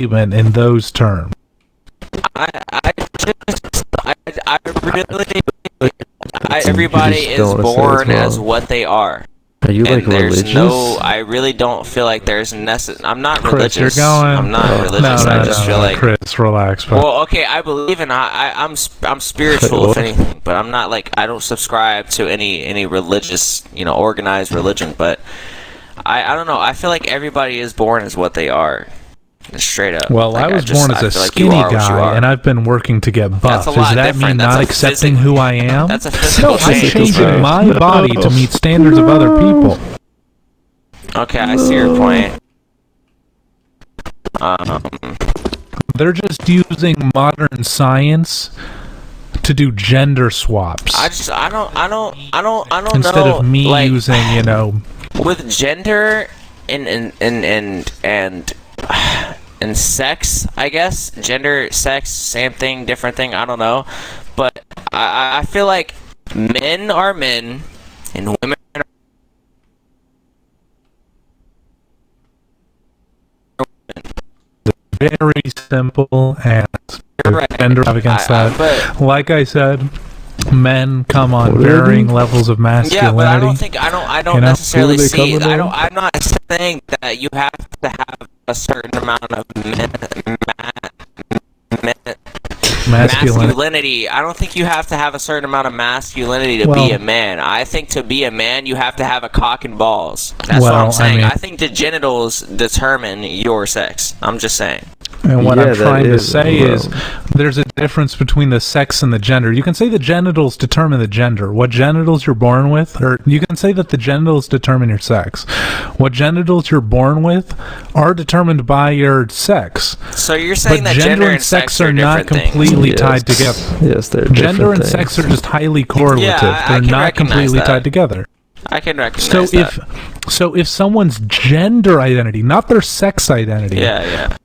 statement in those terms. Everybody is born as what they are. Are you like religious? I really don't feel like there's I'm not Chris, religious. you're going. I'm not religious. No, I just feel like Chris, relax. Bro. Well, okay, I believe in I'm spiritual if anything, but I'm not like I don't subscribe to any religious, organized religion, but I don't know. I feel like everybody is born as what they are. Straight up. Well, like, I was born as a skinny guy, and I've been working to get buff. Does that mean not accepting who I am? That's a physical No, I'm changing my body to meet standards of other people. Okay, I see your point. They're just using modern science to do gender swaps. I don't Instead know. of me like, using, with gender and sex, I guess. Gender, sex, same thing, different thing, I don't know. But I feel like men are men and women are very simple, and gender against that. But, like I said, men come on varying levels of masculinity. Yeah, but I don't necessarily see. I'm not saying that you have to have a certain amount of masculinity. I don't think you have to have a certain amount of masculinity to be a man. I think to be a man, you have to have a cock and balls. That's what I'm saying. I think the genitals determine your sex. I'm just saying. And what I'm trying to say is there's a difference between the sex and the gender. You can say the genitals determine the gender. What genitals you're born with, or you can say that the genitals determine your sex. What genitals you're born with are determined by your sex. So you're saying that gender and sex are not completely tied together. Yes, they're gender and sex are just highly correlative. They're not completely tied together. I can recognize that. So if someone's gender identity, not their sex identity. Yeah.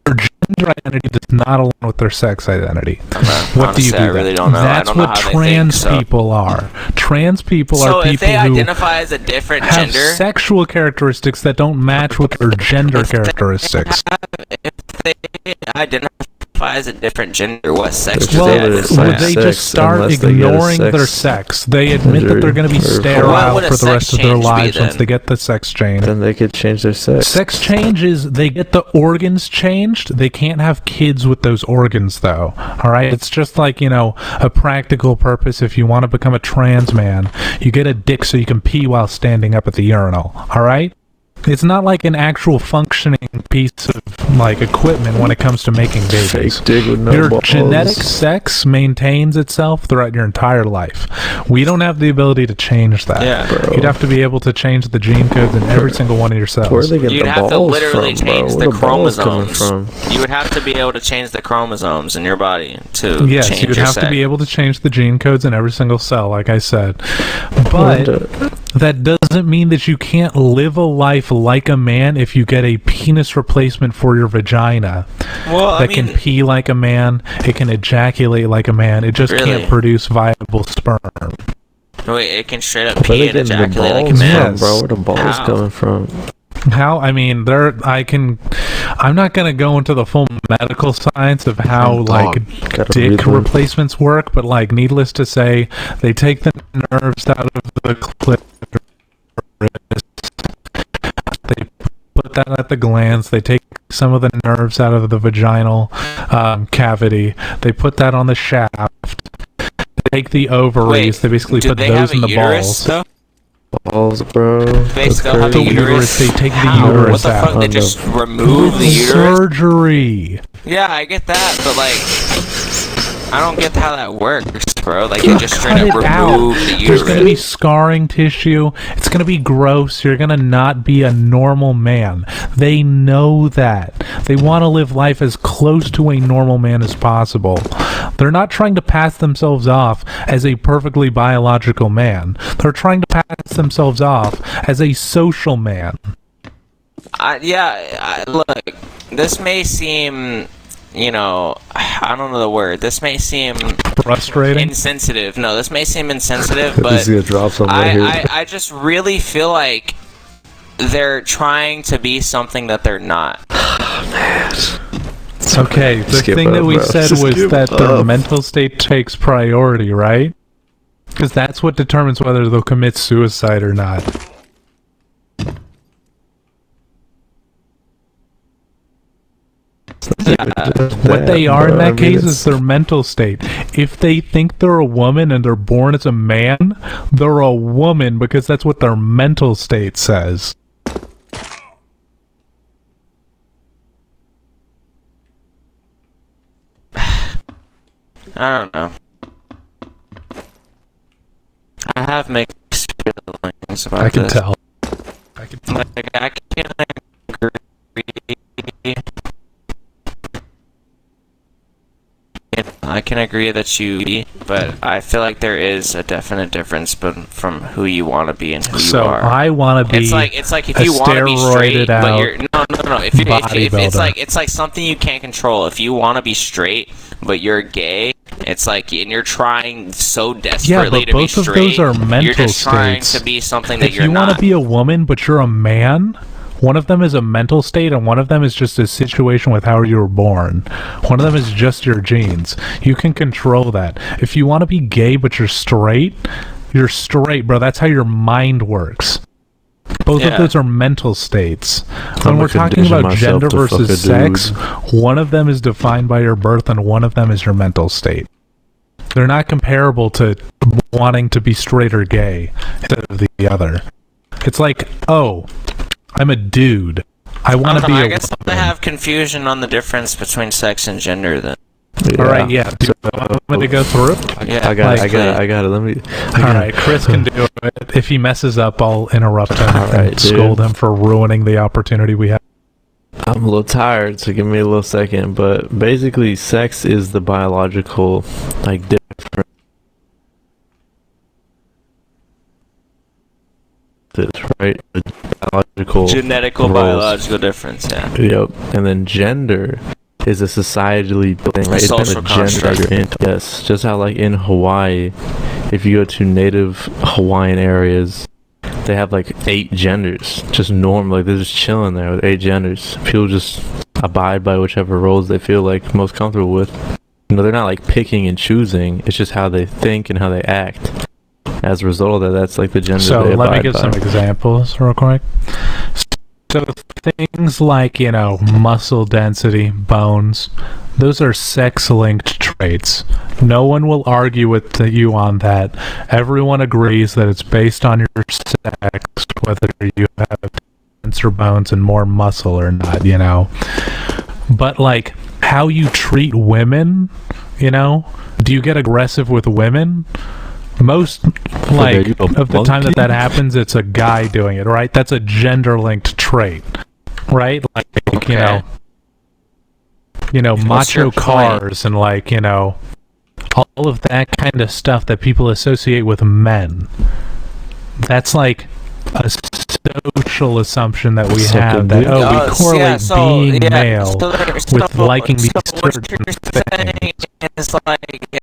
Their gender identity does not align with their sex identity. What do you do? I really don't know. That's what trans people are. Trans people are people who if they identify as a different have gender, sexual characteristics that don't match with their gender characteristics. If they identify as a different gender, what sex do they just start ignoring their sex. They admit that they're going to be sterile for the rest of their lives once they get the sex change. Then they could change their sex. Sex change is they get the organs changed. They can't have kids with those organs, though. All right? It's just like, a practical purpose. If you want to become a trans man, you get a dick so you can pee while standing up at the urinal. All right? It's not like an actual functioning piece of equipment when it comes to making babies. Your genetic sex maintains itself throughout your entire life. We don't have the ability to change that. Yeah, bro. You'd have to be able to change the gene codes in every single one of your cells. Where are they getting You'd the have to balls literally from, change bro? the Where balls chromosomes. coming from? You would have to be able to change the chromosomes in your body to Yes, change you would your have sex. to be able to change the gene codes in every single cell, like I said. But that doesn't mean that you can't live a life like a man if you get a penis replacement for your vagina. Well, that can pee like a man, it can ejaculate like a man, it just can't produce viable sperm. Wait, it can straight up pee and ejaculate like a man? Yes. Bro, where the balls coming from? How? I mean, I'm not going to go into the full medical science of how, dick replacements work, but, needless to say, they take the nerves out of the clitoris, they put that at the glands, they take some of the nerves out of the vaginal cavity, they put that on the shaft, they take the ovaries, they basically put those in the balls. Though? Balls, bro. They still have the a uterus. They take the uterus out. What the fuck? They just remove the uterus? Surgery. Yeah, I get that, but I don't get how that works, bro. They just straight up remove the uterus. There's going to be scarring tissue. It's going to be gross. You're going to not be a normal man. They know that. They want to live life as close to a normal man as possible. They're not trying to pass themselves off as a perfectly biological man. They're trying to pass themselves off as a social man. Look, this may seem, I don't know the word. This may seem frustrating, insensitive. No, this may seem insensitive, but drop I just really feel like they're trying to be something that they're not. Okay, the Skip thing up, that we bro. said Just was skip that their up. mental state takes priority, right? Because that's what determines whether they'll commit suicide or not. What they are in that case is their mental state. If they think they're a woman and they're born as a man, they're a woman because that's what their mental state says. I don't know. I have mixed feelings about I can this. tell. I can tell. Like, I can agree. I can agree that but I feel like there is a definite difference from who you want to be and who So you are. I want to be It's like if a you want to be straight, steroided but out you're no. If bodybuilder. it's like something you can't control. If you want to be straight, but you're gay, it's like and you're trying so desperately but to both be of straight. those are mental you're just trying states. to be something that If you're you want not. to be a woman but you're a man, one of them is a mental state and one of them is just a situation with how you were born. One of them is just your genes. You can control that. If you want to be gay but you're straight, bro. That's how your mind works. Both of Yeah. those are mental states. When gonna we're talking condition about myself gender to fuck versus a dude. sex, one of them is defined by your birth and one of them is your mental state. They're not comparable to wanting to be straight or gay instead of the other. It's like, oh, I'm a dude. I want to be I a guess I woman. have confusion on the difference between sex and gender. Then. All right, yeah. Do you want me to go through? Yeah. I got like- it. Let me. All right, Chris can do it. If he messes up, I'll interrupt him All and right, scold dude. him for ruining the opportunity we have. I'm a little tired, so give me a little second. But basically, sex is the biological, like, difference, right? The biological Genetical, roles. biological difference. Yeah. Yep. And then gender is a societally thing, right? It's not Social a gender construct. that you're in. Yes. Just how, like, in Hawaii, if you go to native Hawaiian areas, they have like 8 genders, just normal. Like they're just chilling there with 8 genders. People just abide by whichever roles they feel like most comfortable with. You know, they're not like picking and choosing. It's just how they think and how they act. As a result of that, that's like the gender So they let me abide give by. some examples real quick. So things like, muscle density, bones, those are sex-linked traits. No one will argue with you on that. Everyone agrees that it's based on your sex, whether you have denser bones and more muscle or not, But, like, how you treat women, do you get aggressive with women? Most, like, you go of the time monkey? that happens, it's a guy doing it, right? That's a gender-linked trait, right? Like, Okay. What's your macho point? cars and, like, all of that kind of stuff that people associate with men. That's like a social assumption that we Suck a have that, dick. we correlate being male with liking these what certain you're saying is like